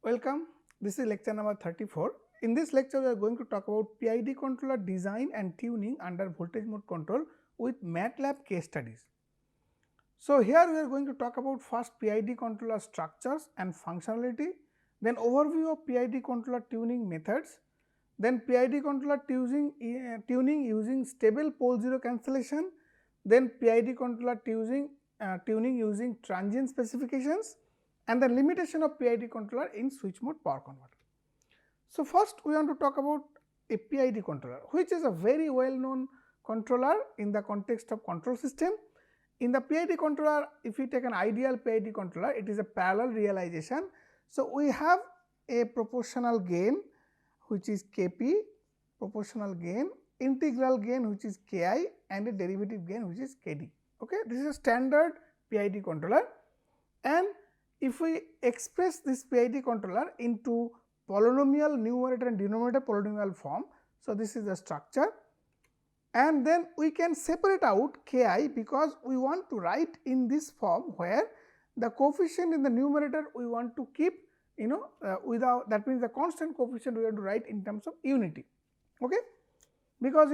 Welcome. This is lecture number 34. In this lecture, we are going to talk about PID controller design and tuning under voltage mode control with MATLAB case studies. So, here we are going to talk about first PID controller structures and functionality, then overview of PID controller tuning methods, then PID controller tuning using stable pole zero cancellation, then PID controller tuning using transient specifications, and the limitation of PID controller in switch mode power converter. So, first we want to talk about a PID controller, which is a very well known controller in the context of control system. In the PID controller, if we take an ideal PID controller, it is a parallel realization. So, we have a proportional gain which is Kp, proportional gain, integral gain which is Ki, and a derivative gain which is Kd. Okay. This is a standard PID controller, and if we express this PID controller into polynomial numerator and denominator polynomial form, so this is the structure, and then we can separate out Ki because we want to write in this form where the coefficient in the numerator we want to keep without, that means the constant coefficient we want to write in terms of unity. Okay. Because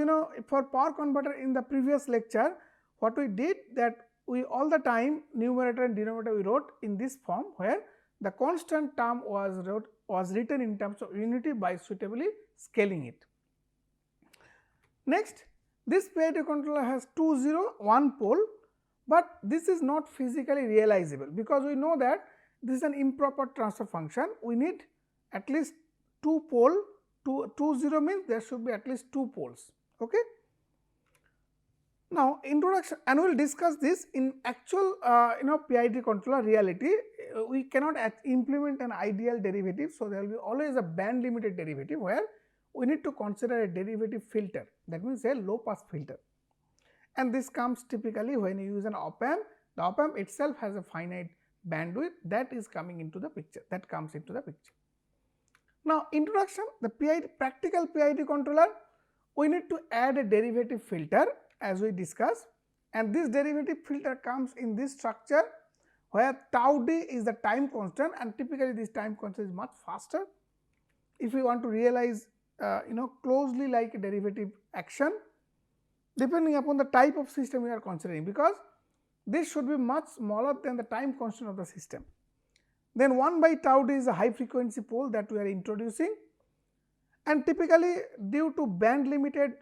for power converter in the previous lecture, what we did that we all the time numerator and denominator we wrote in this form where the constant term was written in terms of unity by suitably scaling it. Next, this PID controller has 2 0 1 pole, but this is not physically realizable because we know that this is an improper transfer function. We need at least 2 pole, 2 0 means there should be at least 2 poles. Okay. Now, introduction, and we will discuss this in actual PID controller reality. We cannot implement an ideal derivative. So, there will be always a band limited derivative where we need to consider a derivative filter, that means a low pass filter, and this comes typically when you use an op amp. The op amp itself has a finite bandwidth that is coming into the picture, that comes into the picture. Now, introduction, the practical PID controller, we need to add a derivative filter as we discussed, and this derivative filter comes in this structure where tau d is the time constant, and typically this time constant is much faster if we want to realize closely like a derivative action depending upon the type of system we are considering, because this should be much smaller than the time constant of the system. Then 1 by tau d is a high frequency pole that we are introducing, and typically due to band limited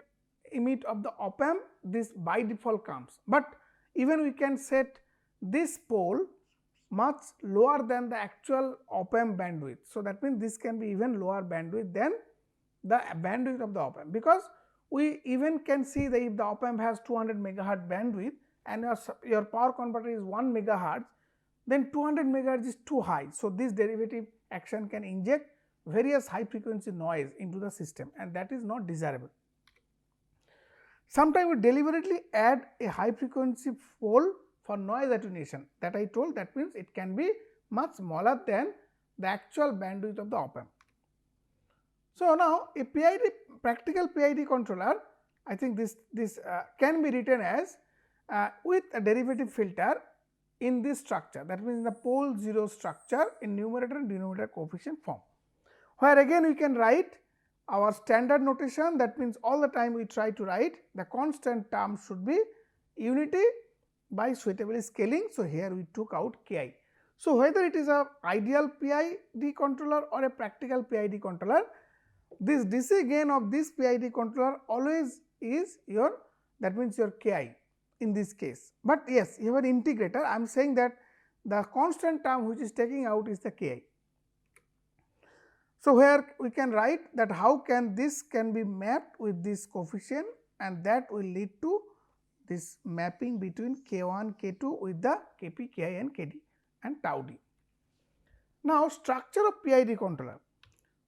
emit of the op amp, this by default comes, but even we can set this pole much lower than the actual op amp bandwidth. So, that means this can be even lower bandwidth than the bandwidth of the op amp, because we even can see that if the op amp has 200 megahertz bandwidth and your power converter is 1 megahertz, then 200 megahertz is too high. So, this derivative action can inject various high frequency noise into the system, and that is not desirable. Sometimes we deliberately add a high frequency pole for noise attenuation, that I told, that means it can be much smaller than the actual bandwidth of the op amp. So, now a practical PID controller, I think this can be written as with a derivative filter in this structure, that means in the pole 0 structure in numerator and denominator coefficient form, where again we can write our standard notation, that means all the time we try to write the constant term should be unity by suitably scaling. So, here we took out Ki. So, whether it is a ideal PID controller or a practical PID controller, this DC gain of this PID controller always is your, that means your Ki in this case, but yes, you have an integrator. I am saying that the constant term which is taking out is the Ki. So, here we can write that how can this can be mapped with this coefficient, and that will lead to this mapping between K1, K2 with the Kp, Ki and Kd and tau d. Now, structure of PID controller.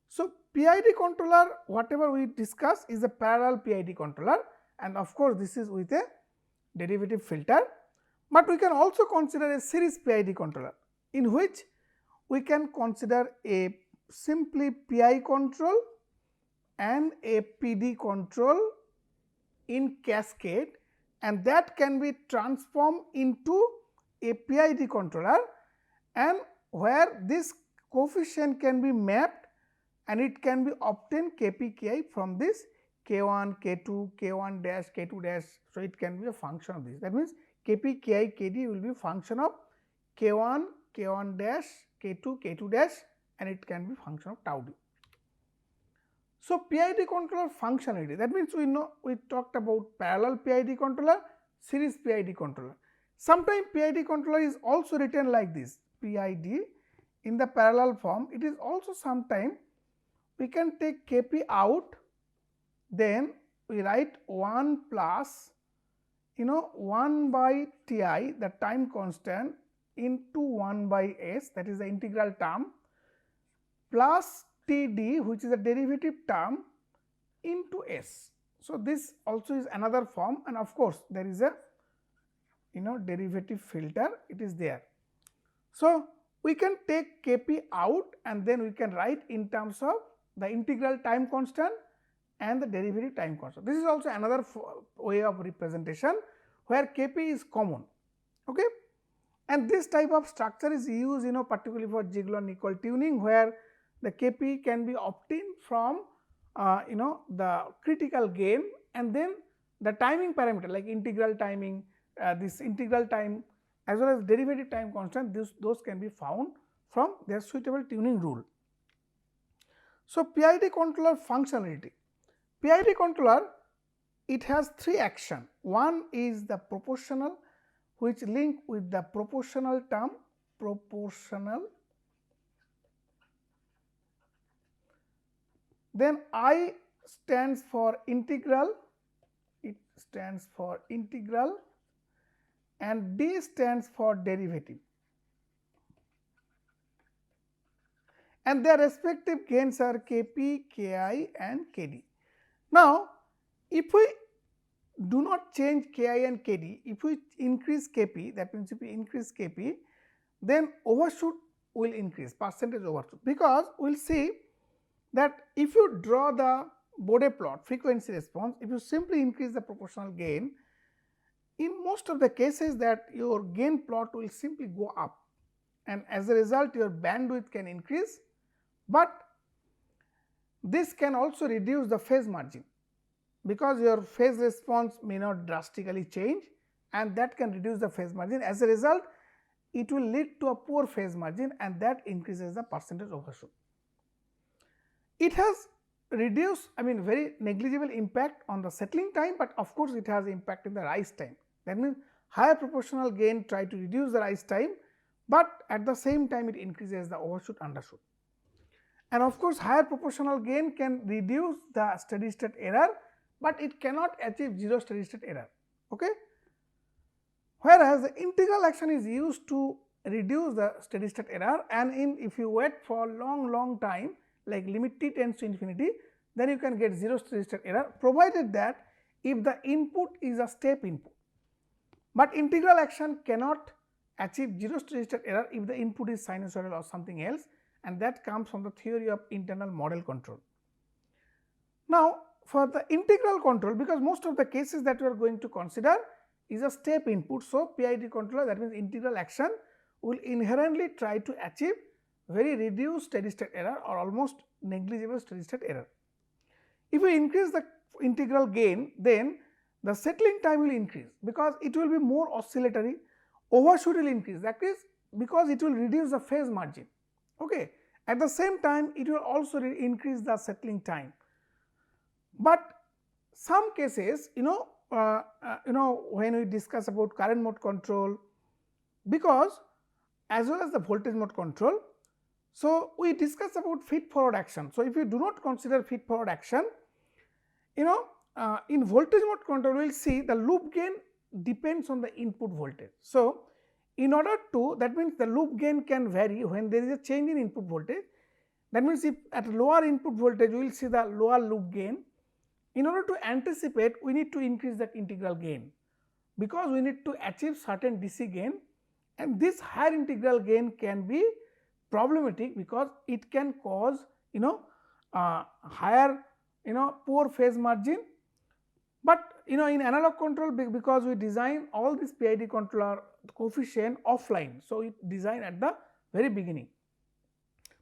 So, PID controller, whatever we discuss is a parallel PID controller, and of course, this is with a derivative filter, but we can also consider a series PID controller in which we can consider a simply PI control and a PD control in cascade, and that can be transformed into a PID controller, and where this coefficient can be mapped and it can be obtained Kp Ki from this K1, K2, K1 dash, K2 dash. So, it can be a function of this. That means, Kp Ki Kd will be function of K1, K1 dash, K2, K2 dash, and it can be function of tau d. So, PID controller functionality, that means we talked about parallel PID controller, series PID controller. Sometimes PID controller is also written like this, PID in the parallel form. It is also sometimes we can take Kp out, then we write 1 plus 1 by Ti, the time constant, into 1 by S, that is the integral term, plus Td, which is a derivative term, into S. So, this also is another form, and of course, there is a derivative filter, it is there. So, we can take Kp out and then we can write in terms of the integral time constant and the derivative time constant. This is also another way of representation where Kp is common. Okay? And this type of structure is used particularly for Ziegler-Nichols tuning, where the Kp can be obtained from the critical gain, and then the timing parameter like integral timing, this integral time as well as derivative time constant, those can be found from their suitable tuning rule. So, PID controller functionality. PID controller, it has 3 action. One is the proportional, which link with the proportional term, proportional. Then I stands for integral, it stands for integral, and D stands for derivative, and their respective gains are Kp, Ki and Kd. Now, if we do not change Ki and Kd, if we increase Kp, that means if we increase Kp, then overshoot will increase, percentage overshoot, because we will see that if you draw the Bode plot, frequency response, if you simply increase the proportional gain, in most of the cases that your gain plot will simply go up, and as a result your bandwidth can increase, but this can also reduce the phase margin, because your phase response may not drastically change, and that can reduce the phase margin. As a result, it will lead to a poor phase margin, and that increases the percentage overshoot. It has reduced, very negligible impact on the settling time, but of course, it has impact in the rise time. That means, higher proportional gain try to reduce the rise time, but at the same time it increases the overshoot undershoot. And of course, higher proportional gain can reduce the steady state error, but it cannot achieve 0 steady state error. Okay? Whereas, the integral action is used to reduce the steady state error, and if you wait for long time, like limit t tends to infinity, then you can get 0 steady state error, provided that if the input is a step input. But integral action cannot achieve 0 steady state error if the input is sinusoidal or something else, and that comes from the theory of internal model control. Now, for the integral control, because most of the cases that we are going to consider is a step input. So, PID controller, that means integral action, will inherently try to achieve very reduced steady state error or almost negligible steady state error. If we increase the integral gain, then the settling time will increase, because it will be more oscillatory, overshoot will increase, that is because it will reduce the phase margin. Okay. At the same time, it will also increase the settling time. But some cases, when we discuss about current mode control, because as well as the voltage mode control, so we discuss about feed forward action. So, if you do not consider feed forward action, in voltage mode control, we will see the loop gain depends on the input voltage. So, in order to, that means the loop gain can vary when there is a change in input voltage. That means, if at lower input voltage, we will see the lower loop gain. In order to anticipate, we need to increase the integral gain, because we need to achieve certain DC gain, and this higher integral gain can be problematic, because it can cause higher poor phase margin. But in analog control, because we design all this PID controller coefficient offline, so it design at the very beginning.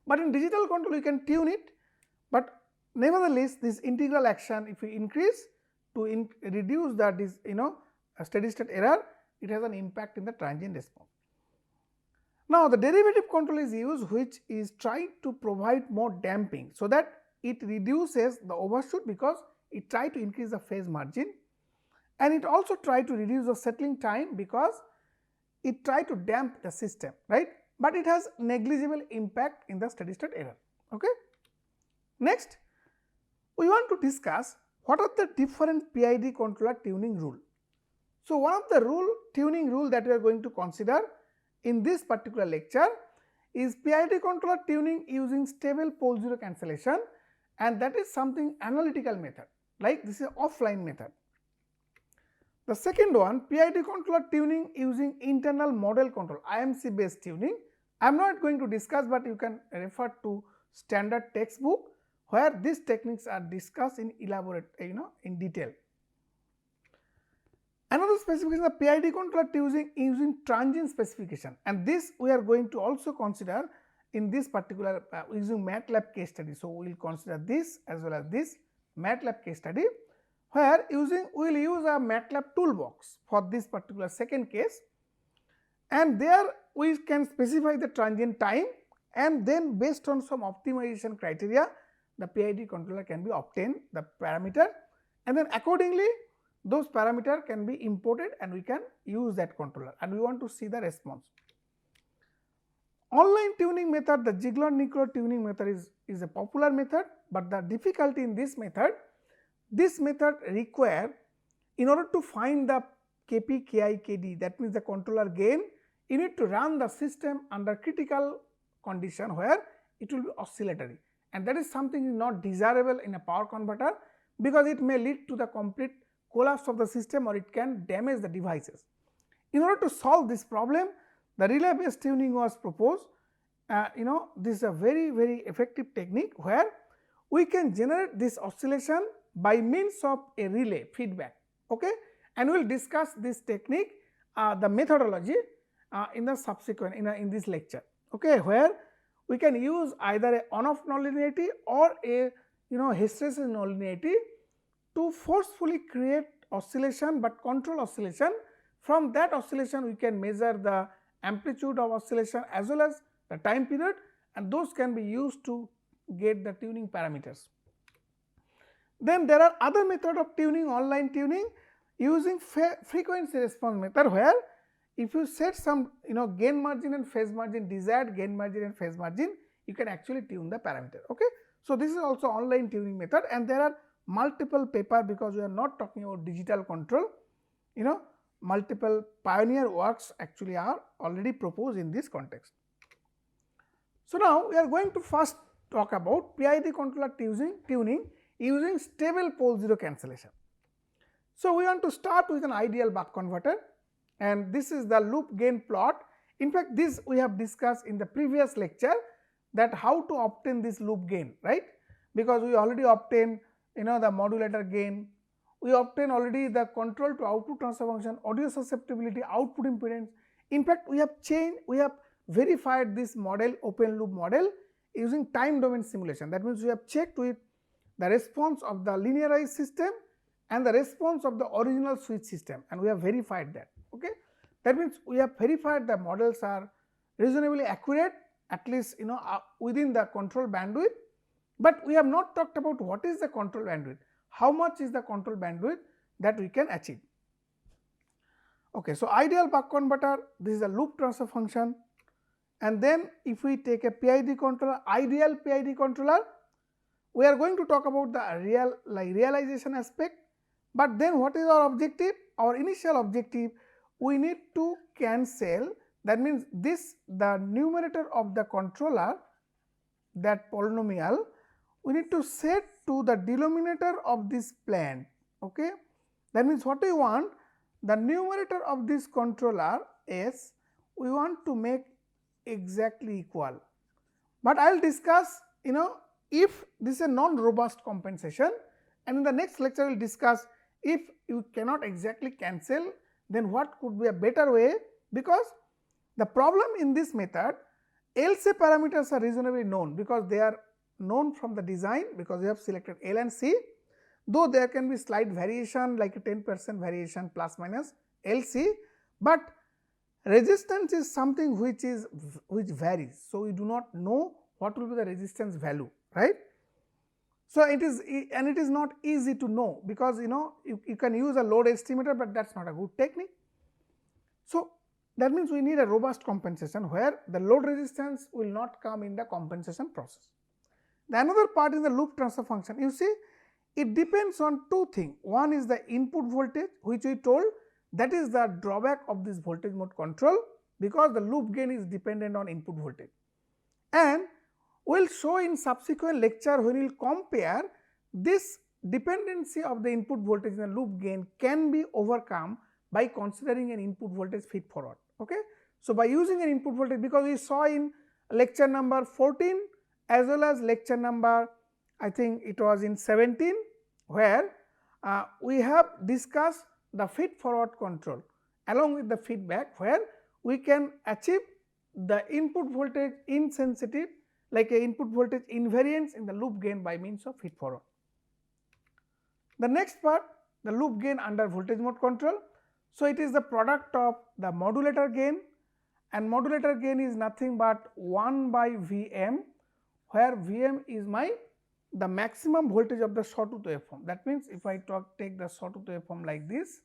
but in digital control you can tune it, but nevertheless this integral action, if you increase to reduce that is steady state error, it has an impact in the transient response. Now, the derivative control is used, which is trying to provide more damping, so that it reduces the overshoot because it try to increase the phase margin, and it also try to reduce the settling time because it try to damp the system, right, but it has negligible impact in the steady state error. Okay. Next, we want to discuss what are the different PID controller tuning rule. So, one of the tuning rule that we are going to consider in this particular lecture is PID controller tuning using stable pole zero cancellation, and that is something analytical method, like this is offline method. The second one, PID controller tuning using internal model control, IMC based tuning. I am not going to discuss, but you can refer to standard textbook where these techniques are discussed in elaborate in detail. Another specification of PID controller using transient specification, and this we are going to also consider in this particular using MATLAB case study. So, we will consider this as well as this MATLAB case study, where we will use a MATLAB toolbox for this particular second case, and there we can specify the transient time, and then based on some optimization criteria the PID controller can be obtained the parameter, and then accordingly those parameter can be imported and we can use that controller, and we want to see the response. Online tuning method, the Ziegler-Nicolai tuning method is a popular method, but the difficulty in this method require, in order to find the Kp, Ki, Kd, that means the controller gain, you need to run the system under critical condition where it will be oscillatory, and that is something not desirable in a power converter, because it may lead to the complete collapse of the system or it can damage the devices. In order to solve this problem, the relay based tuning was proposed. This is a very effective technique where we can generate this oscillation by means of a relay feedback, okay, and we will discuss this technique, the methodology in the subsequent in this lecture, okay, where we can use either a on off nonlinearity or a hysteresis nonlinearity to forcefully create oscillation, but control oscillation. From that oscillation we can measure the amplitude of oscillation as well as the time period, and those can be used to get the tuning parameters. Then there are other method of tuning, online tuning using frequency response method, where if you set some gain margin and phase margin, desired gain margin and phase margin, you can actually tune the parameter. Okay. So, this is also online tuning method, and there are multiple paper, because we are not talking about digital control, multiple pioneer works actually are already proposed in this context. So, now we are going to first talk about PID controller tuning using stable pole zero cancellation. So, we want to start with an ideal buck converter, and this is the loop gain plot. In fact, this we have discussed in the previous lecture, that how to obtain this loop gain, right, because we already obtained the modulator gain, we obtain already the control to output transfer function, audio susceptibility, output impedance. In fact, we have verified this model, open loop model, using time domain simulation. That means we have checked with the response of the linearized system and the response of the original switch system, and we have verified that. Okay, that means we have verified the models are reasonably accurate, at least within the control bandwidth, but we have not talked about what is the control bandwidth, how much is the control bandwidth that we can achieve. Okay, so ideal buck converter, this is a loop transfer function, and then if we take a PID controller, ideal PID controller, we are going to talk about the realization aspect, but then what is our objective? Our initial objective, we need to cancel, that means the numerator of the controller, that polynomial, we need to set to the denominator of this plant. Okay, that means what we want, the numerator of this controller S, we want to make exactly equal, but I will discuss if this is a non robust compensation, and in the next lecture we will discuss if you cannot exactly cancel, then what could be a better way, because the problem in this method LC parameters are reasonably known because they are known from the design, because we have selected L and C, though there can be slight variation like a 10% variation plus minus LC, but resistance is something which varies. So, we do not know what will be the resistance value, right. So, it is not easy to know, because you can use a load estimator, but that is not a good technique. So, that means we need a robust compensation where the load resistance will not come in the compensation process. The another part is the loop transfer function. You see, it depends on two things. One is the input voltage, which we told that is the drawback of this voltage mode control, because the loop gain is dependent on input voltage. And we will show in subsequent lecture when we will compare this dependency of the input voltage in the loop gain can be overcome by considering an input voltage feed forward. Okay. So, by using an input voltage, because we saw in lecture number 14 as well as lecture number, I think it was in 17, where we have discussed the feed forward control along with the feedback, where we can achieve the input voltage insensitive, like a input voltage invariance in the loop gain by means of feed forward. The next part, the loop gain under voltage mode control. So, it is the product of the modulator gain, and modulator gain is nothing but 1 by Vm, where Vm is the maximum voltage of the sawtooth waveform. That means, if I take the sawtooth waveform like this,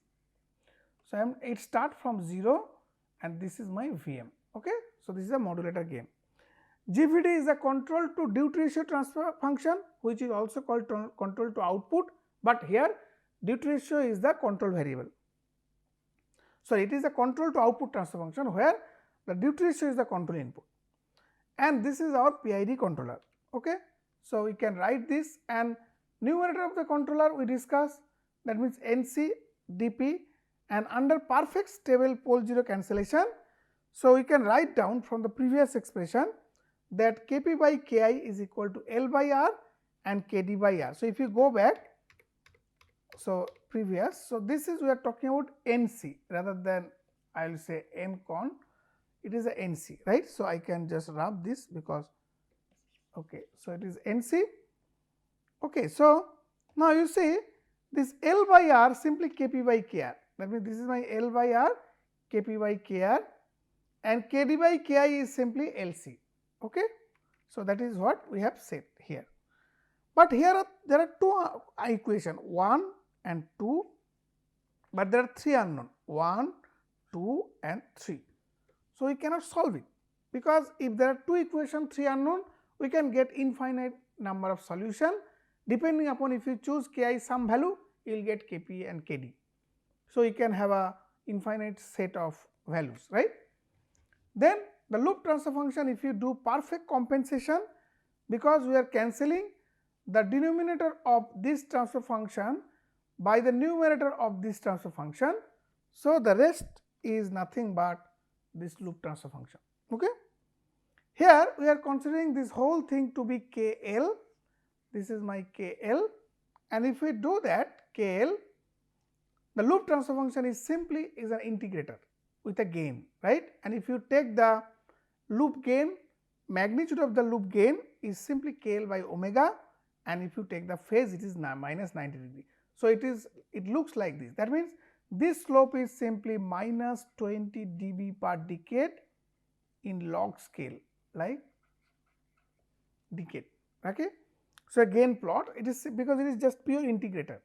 so it starts from 0 and this is my Vm. Okay. So, this is a modulator gain. GVD is a control to duty ratio transfer function, which is also called control to output, but here duty ratio is the control variable. So, it is a control to output transfer function where the duty ratio is the control input, and this is our PID controller. Okay. So, we can write this, and numerator of the controller we discuss, that means NC, DP, and under perfect stable pole 0 cancellation. So, we can write down from the previous expression that Kp by Ki is equal to L by R and Kd by R. So, if you go back, so previous, so this is we are talking about NC rather than I will say Mcon, it is a NC, right. So, I can just rub this because okay. So, it is NC. Okay. So, now you see this L by R simply Kp by Kr, that means this is my L by R, Kp by Kr, and Kd by Ki is simply Lc. Okay. So, that is what we have said here, but here there are two equations 1 and 2, but there are 3 unknown 1, 2 and 3. So, we cannot solve it, because if there are 2 equations 3 unknown, we can get infinite number of solution depending upon if you choose Ki some value, you will get Kp and Kd. So, you can have a infinite set of values, right. Then the loop transfer function, if you do perfect compensation, because we are cancelling the denominator of this transfer function by the numerator of this transfer function. So, the rest is nothing but this loop transfer function. Okay. Here we are considering this whole thing to be KL, this is my KL, and if we do that KL, the loop transfer function is simply an integrator with a gain, right. And if you take the loop gain, magnitude of the loop gain is simply KL by omega, and if you take the phase, it is minus 90 degree. So, it looks like this, that means this slope is simply minus 20 dB per decade in log scale, like decade. Okay. So, a gain plot, it is because it is just pure integrator,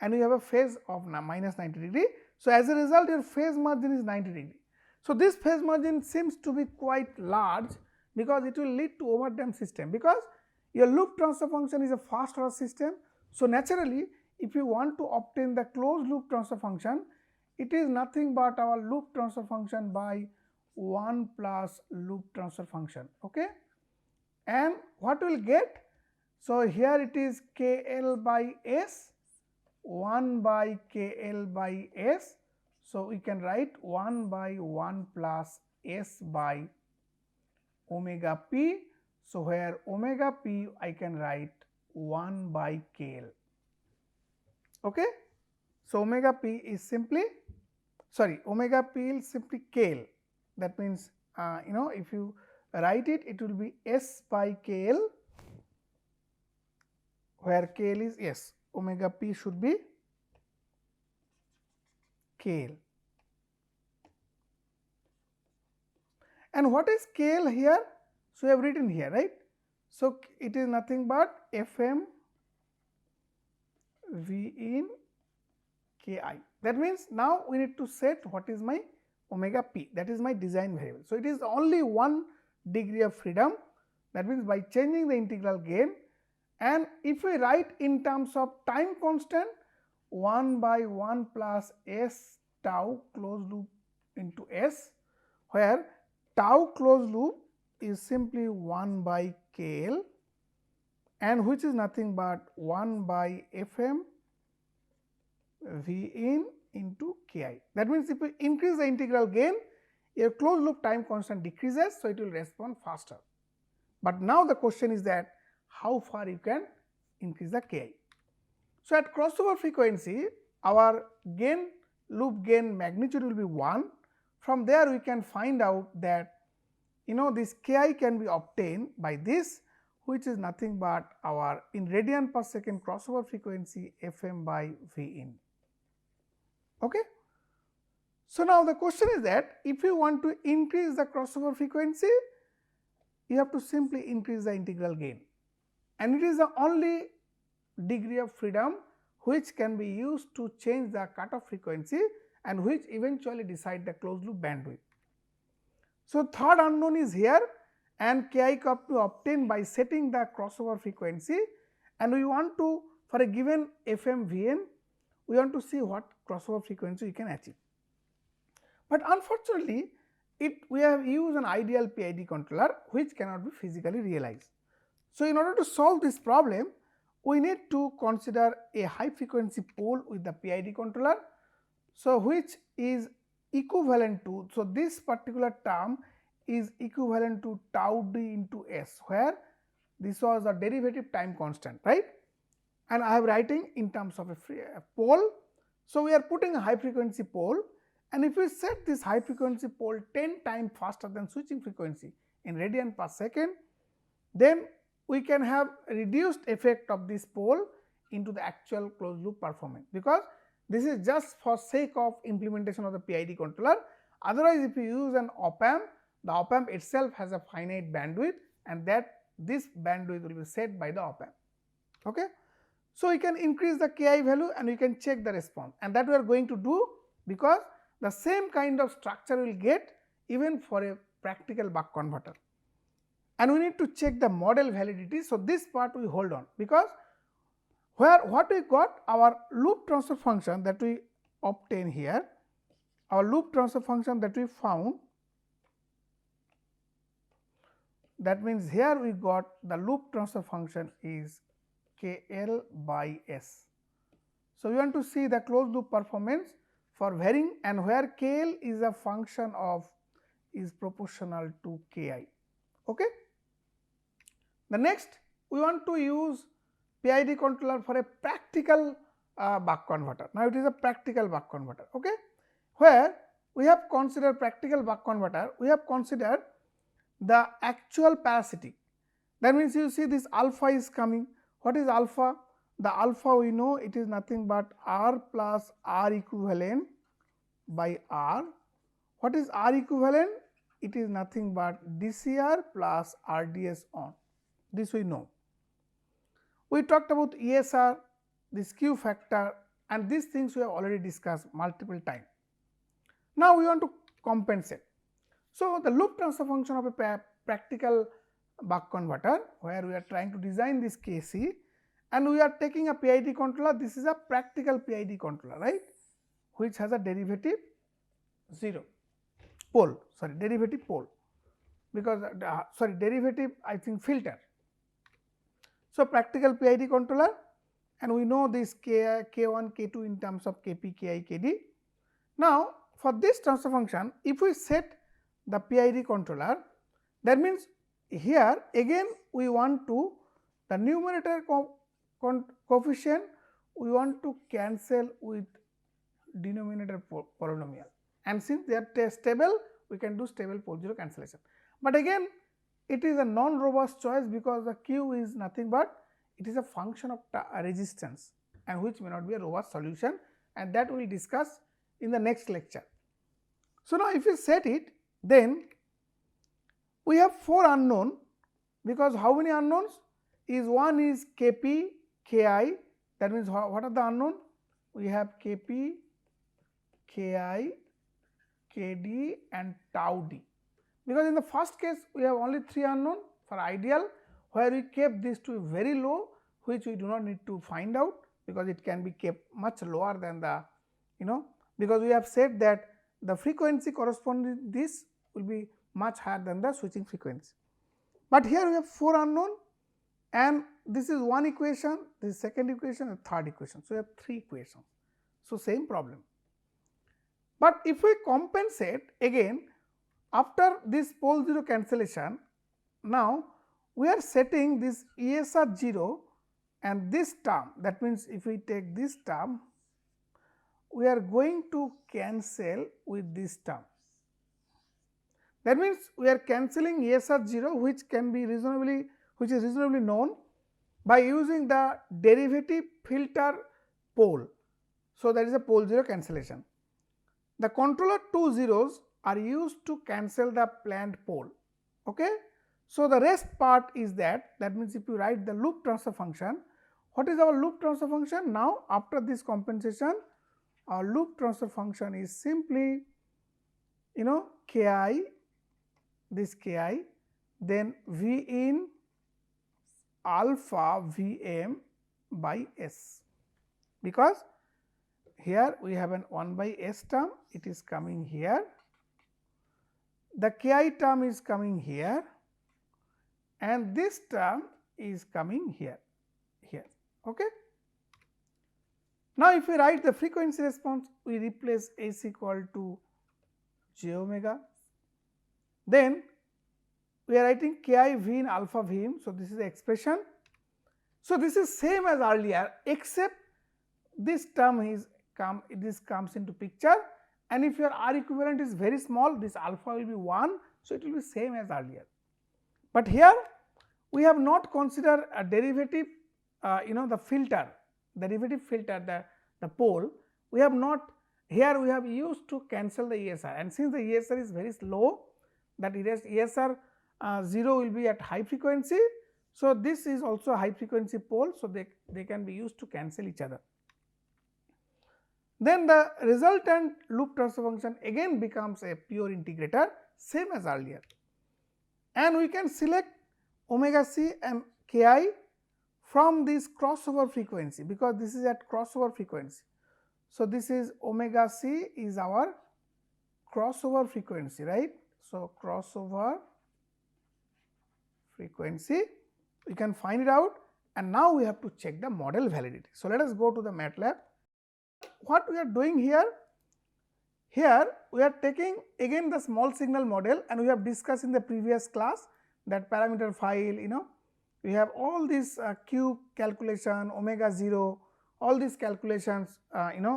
and we have a phase of minus 90 degree. So, as a result your phase margin is 90 degree. So, this phase margin seems to be quite large, because it will lead to overdamped system, because your loop transfer function is a first order system. So, naturally if you want to obtain the closed loop transfer function, it is nothing but our loop transfer function by 1 plus loop transfer function. Okay. And what we will get? So, here it is KL by S, 1 by KL by S. So, we can write 1 by 1 plus S by omega p. So, where omega p I can write 1 by KL. Okay. So, omega p is simply omega p is simply KL, that means if you write it, it will be S by KL, where KL is S, omega p should be KL. And what is KL here? So, we have written here, right. So, it is nothing but Fm V in Ki. That means, now we need to set what is my omega p, that is my design variable. So, it is only one degree of freedom, that means by changing the integral gain, and if we write in terms of time constant 1 by 1 plus S tau closed loop into S, where tau closed loop is simply 1 by KL and which is nothing but 1 by Fm V in into Ki. That means, if we increase the integral gain, your closed loop time constant decreases, so it will respond faster. But now the question is that how far you can increase the Ki. So, at crossover frequency, our gain loop gain magnitude will be 1. From there we can find out that this Ki can be obtained by this, which is nothing but our in radian per second crossover frequency Fm by V in. Okay. So, now the question is that if you want to increase the crossover frequency, you have to simply increase the integral gain, and it is the only degree of freedom which can be used to change the cutoff frequency and which eventually decide the closed loop bandwidth. So, third unknown is here, and Ki can be obtained by setting the crossover frequency, and we want to, for a given Fm Vn, we want to see what crossover frequency we can achieve. But unfortunately, we have used an ideal PID controller which cannot be physically realized. So, in order to solve this problem, we need to consider a high frequency pole with the PID controller. So, which is equivalent to, so this particular term is equivalent to tau d into S, where this was a derivative time constant, right, and I am writing in terms of a pole. So, we are putting a high frequency pole, and if we set this high frequency pole 10 times faster than switching frequency in radian per second, then we can have reduced effect of this pole into the actual closed loop performance, because this is just for sake of implementation of the PID controller. Otherwise, if you use an op amp, the op amp itself has a finite bandwidth, and that this bandwidth will be set by the op amp. Okay. So, we can increase the Ki value and we can check the response, and that we are going to do, because the same kind of structure we will get even for a practical buck converter, and we need to check the model validity. So, this part we hold on, because what we got, our loop transfer function that we obtain here, our loop transfer function that we found, that means here we got the loop transfer function is KL by S. So, we want to see the closed loop performance for varying, and where KL is a function of is proportional to Ki. Okay. The next, we want to use PID controller for a practical buck converter. Now, it is a practical buck converter, okay, where we have considered practical buck converter, we have considered the actual parasitic. That means, you see this alpha is coming. What is alpha? The alpha we know it is nothing but R plus R equivalent by R. What is R equivalent? It is nothing but DCR plus RDS on. This we know. We talked about ESR, the skew factor, and these things we have already discussed multiple times. Now, we want to compensate. So, the loop transfer function of a practical buck converter, where we are trying to design this KC, and we are taking a PID controller. This is a practical PID controller, right, which has a derivative 0 pole, sorry, derivative pole, because derivative I think filter. So, practical PID controller, and we know this K1, K2 in terms of Kp, Ki, Kd. Now, for this transfer function, if we set the PID controller, that means here again we want to, the numerator coefficient we want to cancel with denominator polynomial, and since they are stable, we can do stable pole zero cancellation. But again, it is a non-robust choice because the Q is nothing but it is a function of resistance, and which may not be a robust solution, and that we will discuss in the next lecture. So, now if you set it, then we have 4 unknown, because how many unknowns is, one is Kp, Ki, that means what are the unknown? We have Kp, Ki, Kd and tau d, because in the first case we have only 3 unknown for ideal, where we kept this to very low, which we do not need to find out, because it can be kept much lower than the, because we have said that the frequency corresponding to this will be much higher than the switching frequency. But here we have 4 unknown, and this is one equation, this is second equation and third equation. So, we have 3 equations. So, same problem. But if we compensate again after this pole 0 cancellation, now we are setting this ESR 0 and this term, that means if we take this term, we are going to cancel with this term. That means we are cancelling ESR 0, which is reasonably known by using the derivative filter pole. So, that is a pole 0 cancellation. The controller 2 zeros are used to cancel the planned pole. Okay? So, the rest part is that means if you write the loop transfer function, what is our loop transfer function? Now, after this compensation, our loop transfer function is simply Ki, this Ki, then V in alpha Vm by S, because here we have an 1 by S term, it is coming here, the Ki term is coming here, and this term is coming here. Okay. Now, if we write the frequency response, we replace S equal to j omega, then we are writing Ki V in alpha Vm. So, this is the expression. So, this is same as earlier, except this term this comes into picture, and if your R equivalent is very small, this alpha will be 1. So, it will be same as earlier. But here we have not considered a derivative, the filter, derivative filter, the pole, we have not, here we have used to cancel the ESR, and since the ESR is very slow, that ESR 0 will be at high frequency. So, this is also a high frequency pole. So, they can be used to cancel each other. Then the resultant loop transfer function again becomes a pure integrator, same as earlier, and we can select omega c and Ki from this crossover frequency, because this is at crossover frequency. So, this is omega c is our crossover frequency, right. So, crossover frequency, we can find it out, and now we have to check the model validity. So, let us go to the MATLAB. What we are doing here? Here we are taking again the small signal model, and we have discussed in the previous class that parameter file, we have all these Q calculation, omega 0, all these calculations,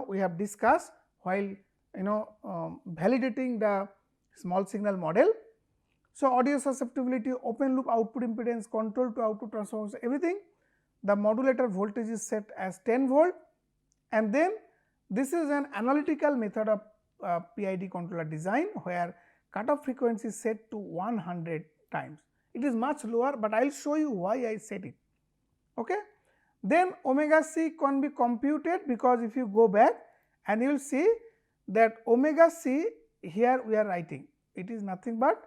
we have discussed while validating the small signal model. So, audio susceptibility, open loop output impedance, control to output transformation, everything. The modulator voltage is set as 10 volt, and then this is an analytical method of PID controller design, where cutoff frequency is set to 100 times. It is much lower, but I will show you why I set it. Okay. Then omega c can be computed, because if you go back and you will see that omega c here we are writing, it is nothing but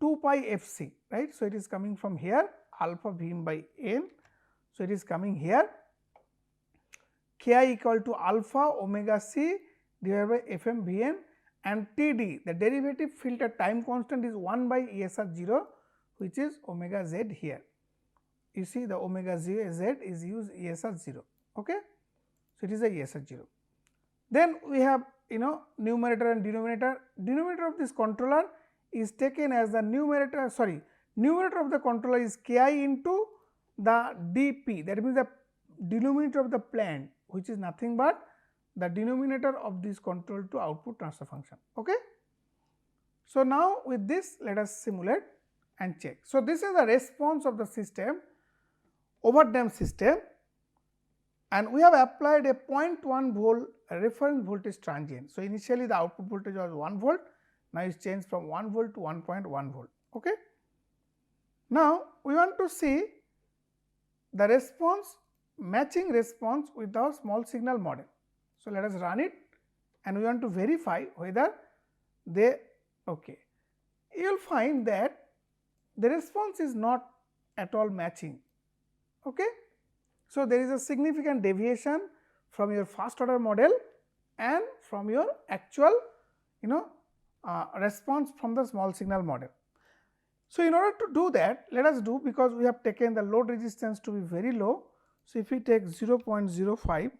2 pi fc, right. So, it is coming from here alpha Vm by n. So, it is coming here Ki equal to alpha omega c divided by Fm Vn, and Td, the derivative filter time constant, is 1 by ESR 0, which is omega z here. You see the omega z is used ESR 0. Okay. So, it is a ESR 0. Then we have numerator and denominator. Denominator of this controller is taken as the numerator of the controller is Ki into the dp, that means the denominator of the plant, which is nothing but the denominator of this control to output transfer function. Okay. So, now with this let us simulate, and check. So, this is the response of the system, overdamped system, and we have applied a 0.1 volt reference voltage transient. So, initially the output voltage was 1 volt, now it is changed from 1 volt to 1.1 volt. Okay. Now, we want to see the response, matching response with our small signal model. So, let us run it and we want to verify whether they okay. You will find that the response is not at all matching. Okay. So, there is a significant deviation from your first order model and from your actual response from the small signal model. So, in order to do that, let us do, because we have taken the load resistance to be very low. So, if we take 0.05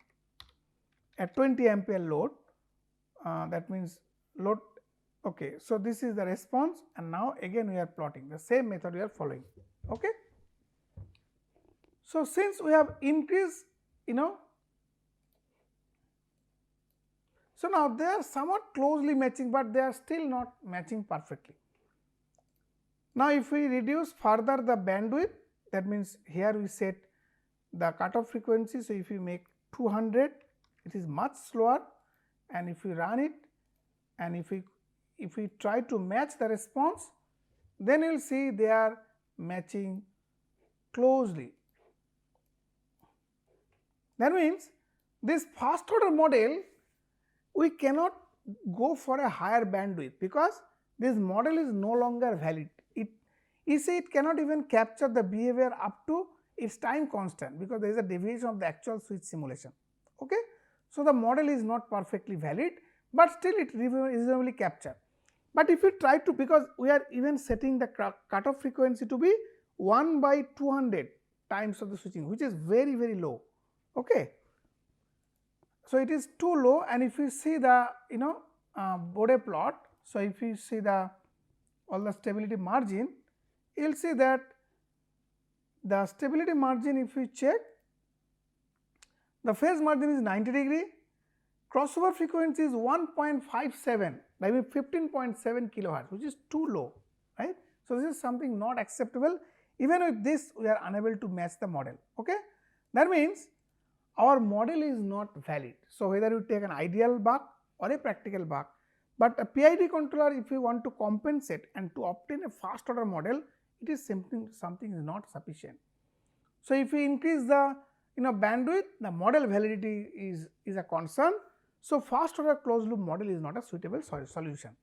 at 20 ampere load, that means load. Okay. So, this is the response, and now again we are plotting the same method we are following. Okay. So, since we have increased so now they are somewhat closely matching, but they are still not matching perfectly. Now, if we reduce further the bandwidth, that means here we set the cutoff frequency. So, if we make 200, it is much slower, and if we run it and if we try to match the response, then you will see they are matching closely. That means this first order model, we cannot go for a higher bandwidth, because this model is no longer valid. You see, it cannot even capture the behavior up to its time constant, because there is a deviation of the actual switch simulation. Okay. So, the model is not perfectly valid, but still it reasonably captured. But if we try to, because we are even setting the cutoff frequency to be 1 by 200 times of the switching, which is very low. Okay. So, it is too low, and if you see the Bode plot, so if you see all the stability margin, you will see that the stability margin, if we check, the phase margin is 90 degree, crossover frequency is 1.57, that means 15.7 kilohertz, which is too low, right. So, this is something not acceptable. Even with this, we are unable to match the model. Okay. That means our model is not valid. So, whether you take an ideal buck or a practical buck, but a PID controller, if you want to compensate and to obtain a fast order model, it is something is not sufficient. So, if we increase the bandwidth, the model validity is a concern. So, fast order closed loop model is not a suitable solution.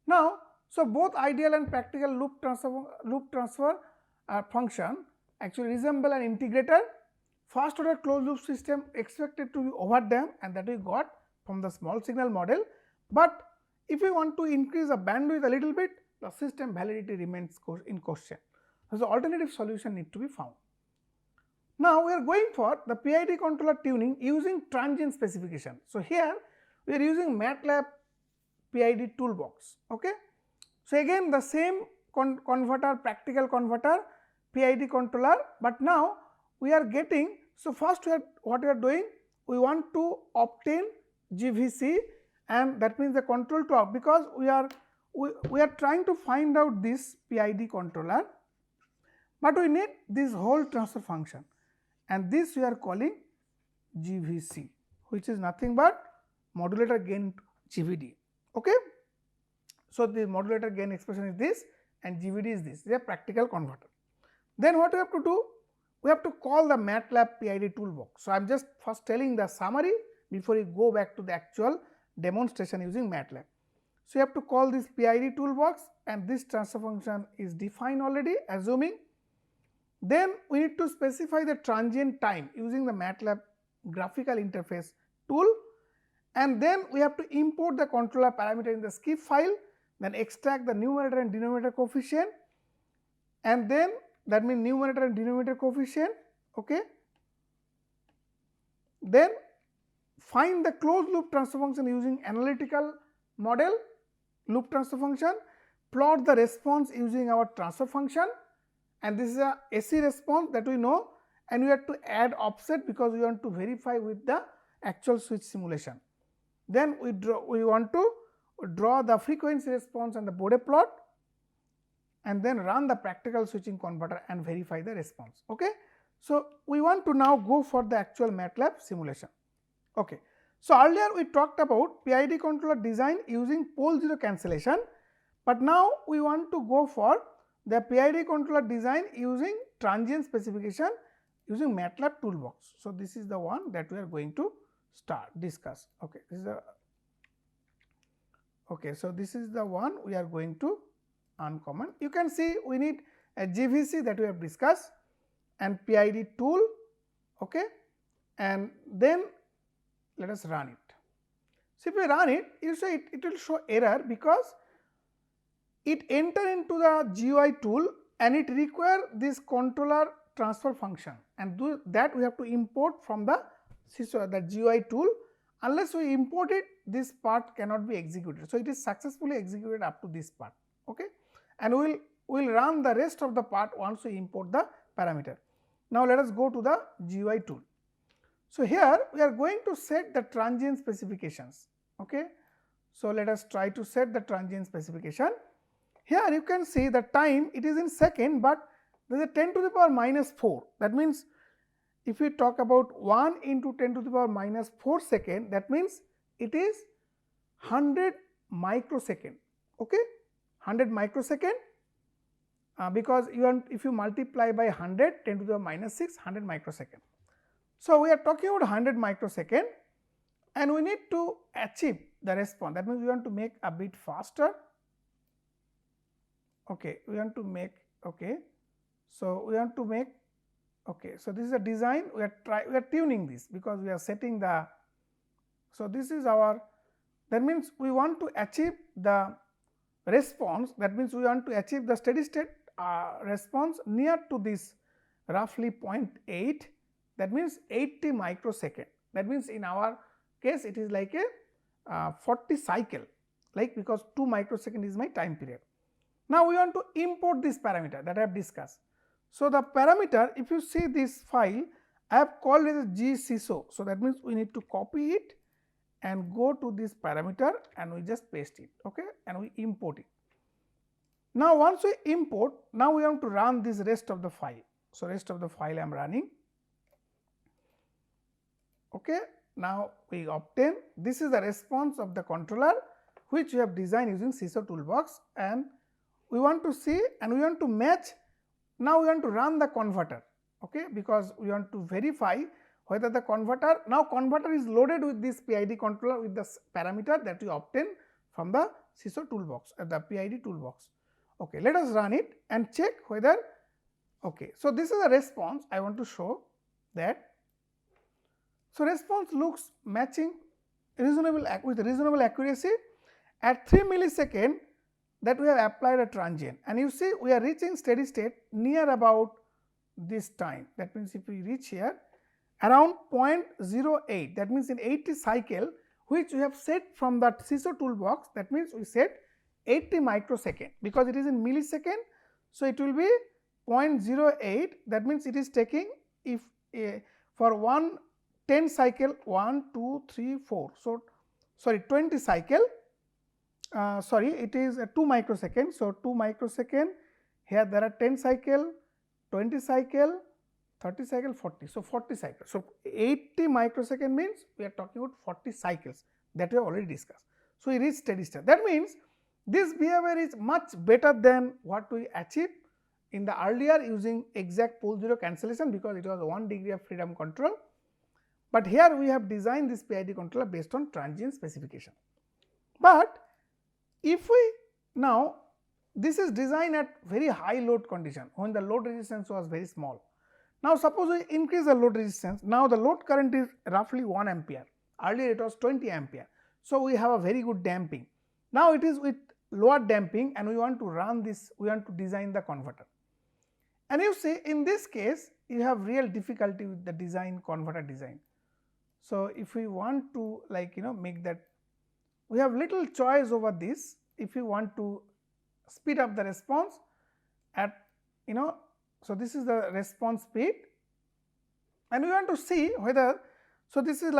Now, so both ideal and practical loop transfer function actually resemble an integrator. Fast order closed loop system expected to be overdamped, and that we got from the small signal model. But if we want to increase the bandwidth a little bit, the system validity remains in question. So, alternative solution need to be found. Now, we are going for the PID controller tuning using transient specification. So, here we are using MATLAB PID toolbox. Okay. So, again the same converter, practical converter, PID controller, but now we are getting, so first what we are doing, we want to obtain GVC, and that means the control to, because we are trying to find out this PID controller, but we need this whole transfer function, and this we are calling GVC, which is nothing but modulator gain GVD. Okay. So, the modulator gain expression is this and GVD is this, is a practical converter. Then what we have to do? We have to call the MATLAB PID toolbox. So, I am just first telling the summary before we go back to the actual demonstration using MATLAB. So, you have to call this PID toolbox, and this transfer function is defined already, assuming. Then we need to specify the transient time using the MATLAB graphical interface tool, and then we have to import the controller parameter in the skip file, then extract the numerator and denominator coefficient, and then that means numerator and denominator coefficient. Okay. Then find the closed loop transfer function using analytical model loop transfer function, plot the response using our transfer function, and this is a AC response that we know, and we have to add offset because we want to verify with the actual switch simulation. Then we want to draw the frequency response and the Bode plot, and then run the practical switching converter and verify the response. Okay. So, we want to now go for the actual MATLAB simulation. Okay. So, earlier we talked about PID controller design using pole 0 cancellation, but now we want to go for the PID controller design using transient specification using MATLAB toolbox. So, this is the one that we are going to discuss. Okay. This is the so this is the one we are going to uncommon. You can see we need a GVC that we have discussed and PID tool, okay, and then let us run it. So, if we run it, you see it will show error because it enter into the GUI tool and it require this controller transfer function, and do that we have to import from the GUI tool. Unless we import it, this part cannot be executed. So, it is successfully executed up to this part, okay, and we will run the rest of the part once we import the parameter. Now, let us go to the GUI tool. So, here we are going to set the transient specifications. Okay. So, let us try to set the transient specification. Here you can see the time, it is in second, but there is a 10 to the power minus 4. That means, if we talk about 1 into 10 to the power minus 4 second, that means it is 100 microsecond. Okay. 100 microsecond, because if you multiply by 100, 10 to the power minus 6, 100 microsecond. So, we are talking about 100 microsecond and we need to achieve the response. That means, we want to make a bit faster. Okay, we want to make, okay. So, we want to make, okay. So, this is a design, we are tuning this because we are setting the, so this is our, that means we want to achieve the response, that means we want to achieve the steady state response near to this roughly 0.8, that means 80 microsecond. That means, in our case it is like a 40 cycle, like, because 2 microsecond is my time period. Now, we want to import this parameter that I have discussed. So, the parameter, if you see this file, I have called it as gCISO. So, that means we need to copy it and go to this parameter and we just paste it, okay, and we import it. Now, once we import, now we want to run this rest of the file. So, rest of the file I am running. Okay. Now, we obtain, this is the response of the controller which we have designed using CISO toolbox, and we want to see and we want to match. Now, we want to run the converter, okay, because we want to verify whether the converter, now converter is loaded with this PID controller with the parameter that we obtain from the CISO toolbox, the PID toolbox. Okay, let us run it and check whether, okay. So, this is a response I want to show that. So, response looks matching with reasonable accuracy at 3 millisecond that we have applied a transient, and you see we are reaching steady state near about this time. That means, if we reach here around 0.08, that means in 80 cycle which we have set from that CISO toolbox, that means we set 80 microsecond because it is in millisecond. So, it will be 0.08, that means it is taking, if for 10 cycle 1, 2, 3, 4. So, sorry 20 cycle, sorry it is 2 microsecond. So, 2 microsecond, here there are 10 cycle, 20 cycle, 30 cycle, 40. So, 40 cycles. So, 80 microsecond means we are talking about 40 cycles that we have already discussed. So, we reach steady state. That means, this behavior is much better than what we achieved in the earlier using exact pole 0 cancellation, because it was 1 degree of freedom control. But here we have designed this PID controller based on transient specification. But if we now, this is designed at very high load condition when the load resistance was very small. Now, suppose we increase the load resistance, now the load current is roughly 1 ampere, earlier it was 20 ampere. So, we have a very good damping. Now, it is with lower damping and we want to run this, we want to design the converter. And you see in this case you have real difficulty with the design, converter design. So, if we want to make that, we have little choice over this. If we want to speed up the response at so this is the response speed and we want to see whether, so this is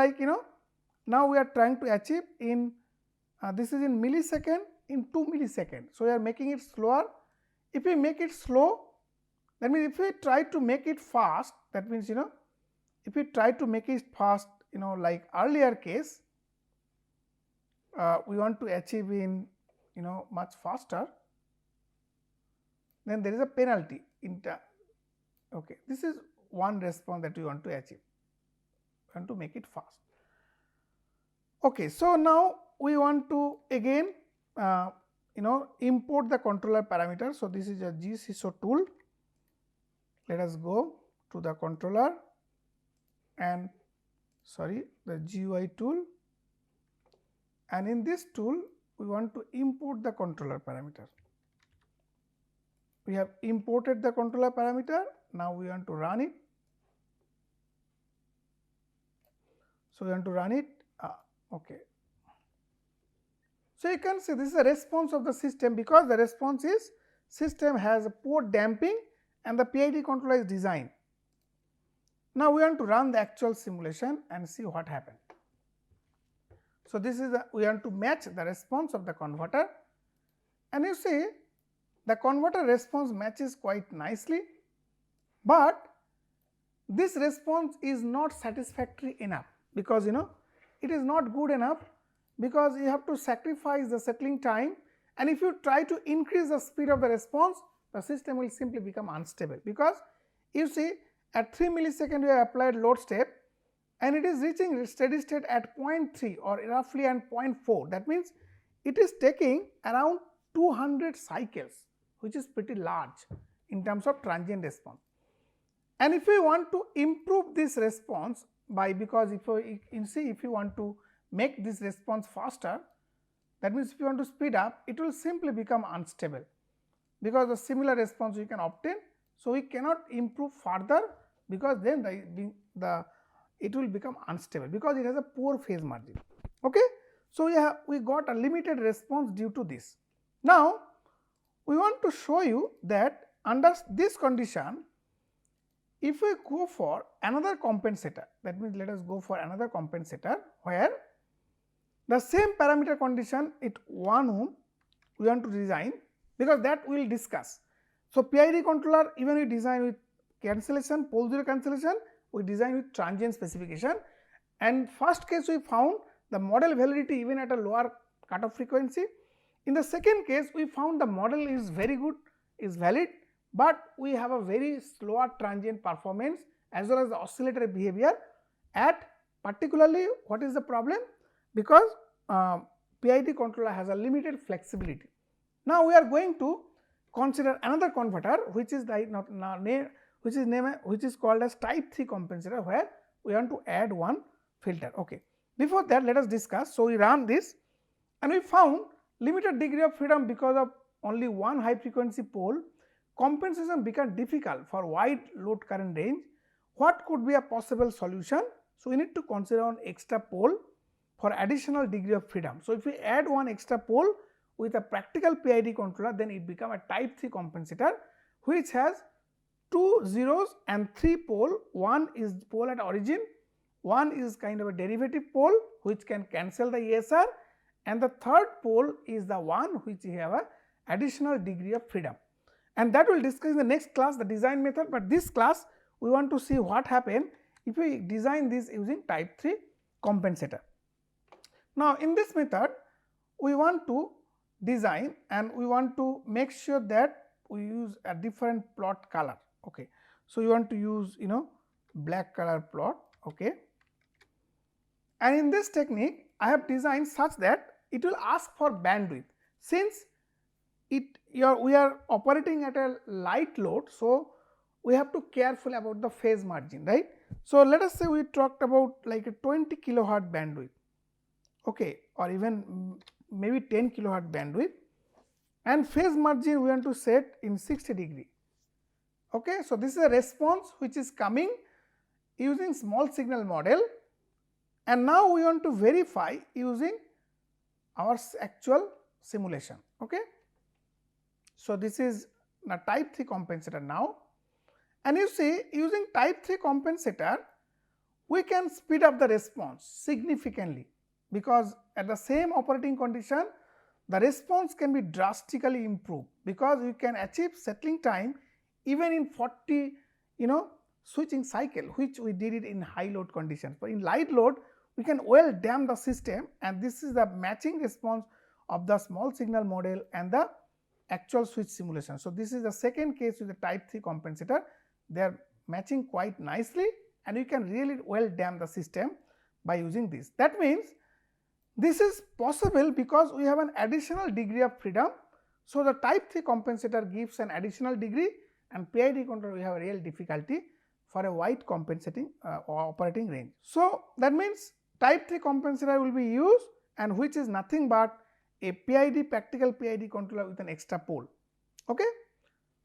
now we are trying to achieve in this is in millisecond in 2 milliseconds. So, we are making it slower If we make it slow, that means if we try to make it fast, that means if we try to make it fast, like earlier case, we want to achieve in much faster, then there is a penalty in okay, this is one response that we want to achieve, we want to make it fast. Okay, so now we want to again import the controller parameter. So this is a GCSO tool. Let us go to the controller and the GUI tool, and in this tool we want to import the controller parameter. We have imported the controller parameter. Now we want to run it. So we want to run it. Okay. So you can see this is a response of the system, because the response is system has a poor damping and the PID controller is designed. Now we want to run the actual simulation and see what happened. So this is we want to match the response of the converter, and you see the converter response matches quite nicely, but this response is not satisfactory enough, because it is not good enough, because you have to sacrifice the settling time, and if you try to increase the speed of the response, the system will simply become unstable, because you see at 3 millisecond we have applied load step and it is reaching steady state at 0.3 or roughly at 0.4. That means it is taking around 200 cycles, which is pretty large in terms of transient response. And if we want to improve this response by, because if you want to make this response faster, that means if you want to speed up, it will simply become unstable, because the similar response we can obtain. So we cannot improve further, because then it will become unstable, because it has a poor phase margin. Okay. So we got a limited response due to this. Now we want to show you that under this condition, if we go for another compensator, that means let us go for another compensator where the same parameter condition at 1 ohm we want to design, because that we will discuss. So PID controller, even we design with cancellation, pole 0 cancellation, we design with transient specification, and first case we found the model validity even at a lower cutoff frequency. In the second case we found the model is very good, is valid, but we have a very slower transient performance as well as the oscillatory behavior at, particularly what is the problem, because PID controller has a limited flexibility. Now we are going to consider another converter, which is called as type 3 compensator, where we want to add one filter. Okay. Before that, let us discuss. So we ran this and we found limited degree of freedom because of only one high frequency pole. Compensation became difficult for wide load current range. What could be a possible solution? So we need to consider an extra pole for additional degree of freedom. So if we add one extra pole with a practical PID controller, then it become a type 3 compensator, which has 2 zeros and 3 pole. One is pole at origin, one is kind of a derivative pole which can cancel the ESR, and the third pole is the one which have a additional degree of freedom. And that we will discuss in the next class, the design method, but this class we want to see what happen if we design this using type 3 compensator. Now in this method we want to design and we want to make sure that we use a different plot color. Okay. So you want to use black color plot. Okay. And in this technique I have designed such that it will ask for bandwidth, since we are operating at a light load. So we have to careful about the phase margin, right. So let us say we talked about like a 20 kilohertz bandwidth, okay, or even maybe 10 kilohertz bandwidth, and phase margin we want to set in 60 degree. Okay. So this is a response which is coming using small signal model, and now we want to verify using our actual simulation. Okay. So this is a type 3 compensator now, and you see using type 3 compensator we can speed up the response significantly, because at the same operating condition the response can be drastically improved, because you can achieve settling time even in 40 switching cycle, which we did it in high load conditions. But in light load we can well damp the system, and this is the matching response of the small signal model and the actual switch simulation. So, this is the second case with the type 3 compensator. They are matching quite nicely, and you can really well damp the system by using this. That means this is possible because we have an additional degree of freedom. So, the type 3 compensator gives an additional degree, and PID controller we have a real difficulty for a wide compensating operating range. So, that means type 3 compensator will be used, and which is nothing but a PID practical PID controller with an extra pole. Okay.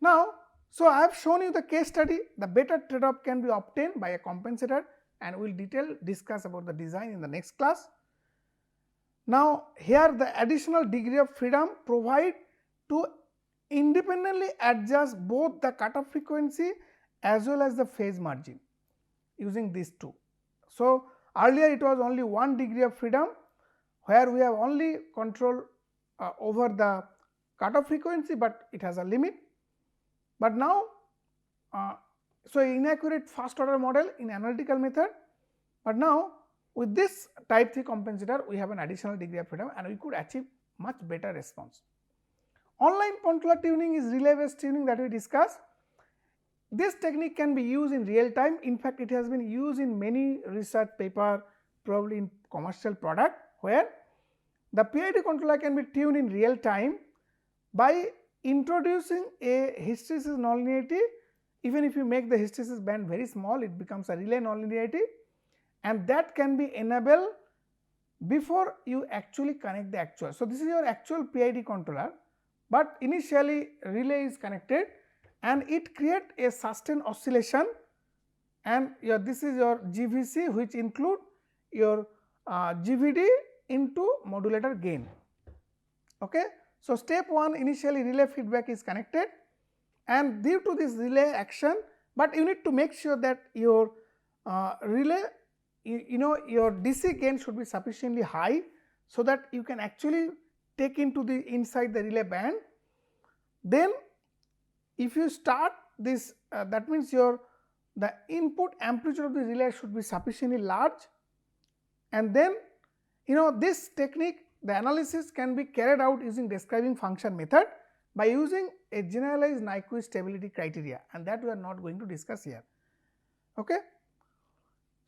Now, so I have shown you the case study. The better trade-off can be obtained by a compensator, and we will discuss about the design in the next class. Now, here the additional degree of freedom provide to independently adjust both the cutoff frequency as well as the phase margin using these two. So, earlier it was only 1 degree of freedom, where we have only control over the cutoff frequency, but it has a limit. But now, so inaccurate first order model in analytical method, but now with this type 3 compensator we have an additional degree of freedom, and we could achieve much better response. Online controller tuning is relay based tuning that we discussed. This technique can be used in real time. In fact, it has been used in many research paper, probably in commercial product, where the PID controller can be tuned in real time by introducing a hysteresis nonlinearity. Even if you make the hysteresis band very small, it becomes a relay nonlinearity, and that can be enabled before you actually connect the actual. So, this is your actual PID controller, but initially relay is connected, and it create a sustained oscillation, and this is your GVC, which include your GVD into modulator gain. Okay. So, step 1, initially relay feedback is connected, and due to this relay action, but you need to make sure that your relay your DC gain should be sufficiently high, so that you can actually take into the inside the relay band. Then if you start this, that means the input amplitude of the relay should be sufficiently large, and then this technique, the analysis can be carried out using describing function method by using a generalized Nyquist stability criteria, and that we are not going to discuss here. Okay.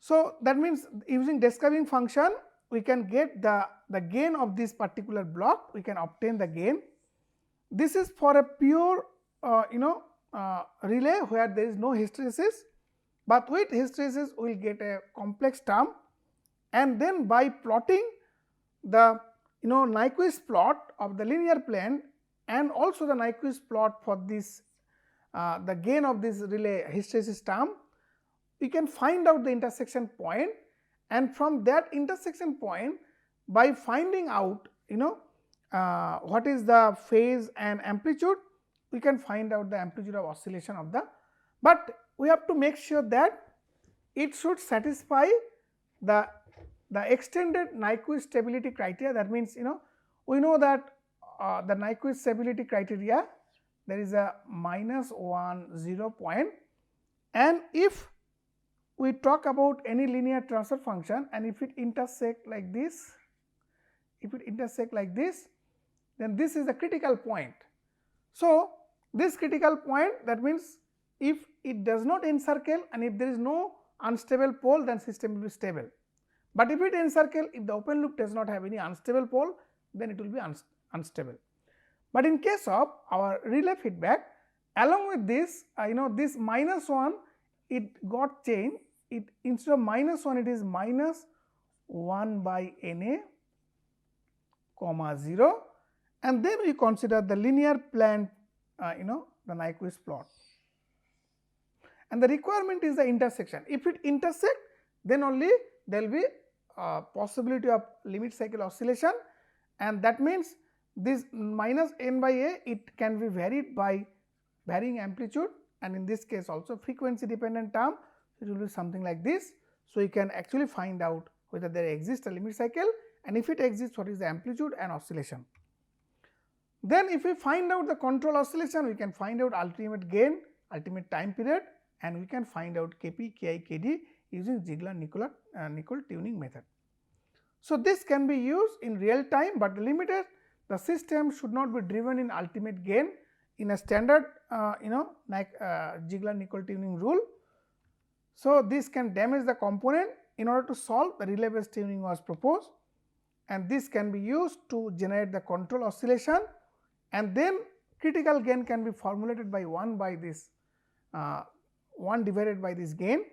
So, that means using describing function we can get the gain of this particular block, we can obtain the gain. This is for a pure relay where there is no hysteresis, but with hysteresis we will get a complex term, and then by plotting the Nyquist plot of the linear plane and also the Nyquist plot for this the gain of this relay hysteresis term, we can find out the intersection point, and from that intersection point, by finding out what is the phase and amplitude, we can find out the amplitude of oscillation of the, but we have to make sure that it should satisfy the extended Nyquist stability criteria. That means we know that the Nyquist stability criteria, there is a -1 point, and if we talk about any linear transfer function, and if it intersect like this, then this is the critical point. So, this critical point, that means if it does not encircle and if there is no unstable pole, then system will be stable. But if it encircle, if the open loop does not have any unstable pole, then it will be unstable. But in case of our relay feedback, along with this this -1, it got changed, it instead of -1 it is -1 by NA, 0, and then we consider the linear plane the Nyquist plot, and the requirement is the intersection. If it intersect, then only there will be possibility of limit cycle oscillation, and that means this -n by A, it can be varied by varying amplitude, and in this case also frequency dependent term, it will be something like this. So, you can actually find out whether there exists a limit cycle, and if it exists, what is the amplitude and oscillation. Then if we find out the control oscillation, we can find out ultimate gain, ultimate time period, and we can find out Kp, Ki, Kd using Ziegler-Nichols tuning method. So this can be used in real time, but limited. The system should not be driven in ultimate gain in a standard Ziegler-Nichols tuning rule. So this can damage the component. In order to solve, the relay based tuning was proposed, and this can be used to generate the control oscillation, and then critical gain can be formulated by 1 divided by this gain,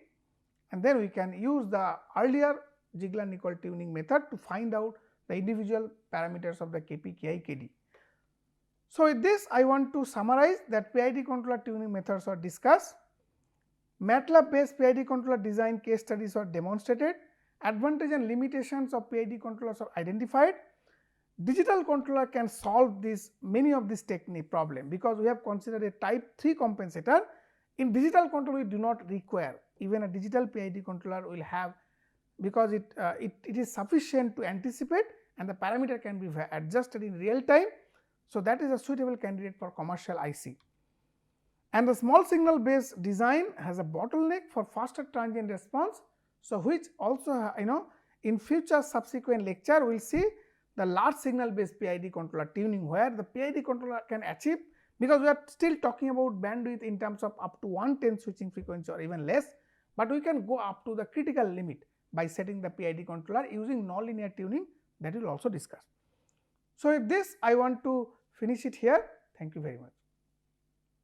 and then we can use the earlier Ziegler-Nichols tuning method to find out the individual parameters of the Kp, Ki, Kd. So with this I want to summarize that PID controller tuning methods are discussed. MATLAB based PID controller design case studies are demonstrated. Advantage and limitations of PID controllers are identified. Digital controller can solve many of these technique problem, because we have considered a type 3 compensator. In digital controller we do not require, even a digital PID controller will have, because it is sufficient to anticipate and the parameter can be adjusted in real time. So that is a suitable candidate for commercial IC. And the small signal based design has a bottleneck for faster transient response. So which also in future subsequent lecture we will see the large signal based PID controller tuning, where the PID controller can achieve, because we are still talking about bandwidth in terms of up to 1/10 switching frequency or even less, but we can go up to the critical limit by setting the PID controller using nonlinear tuning, that we will also discuss. So with this I want to finish it here. Thank you very much.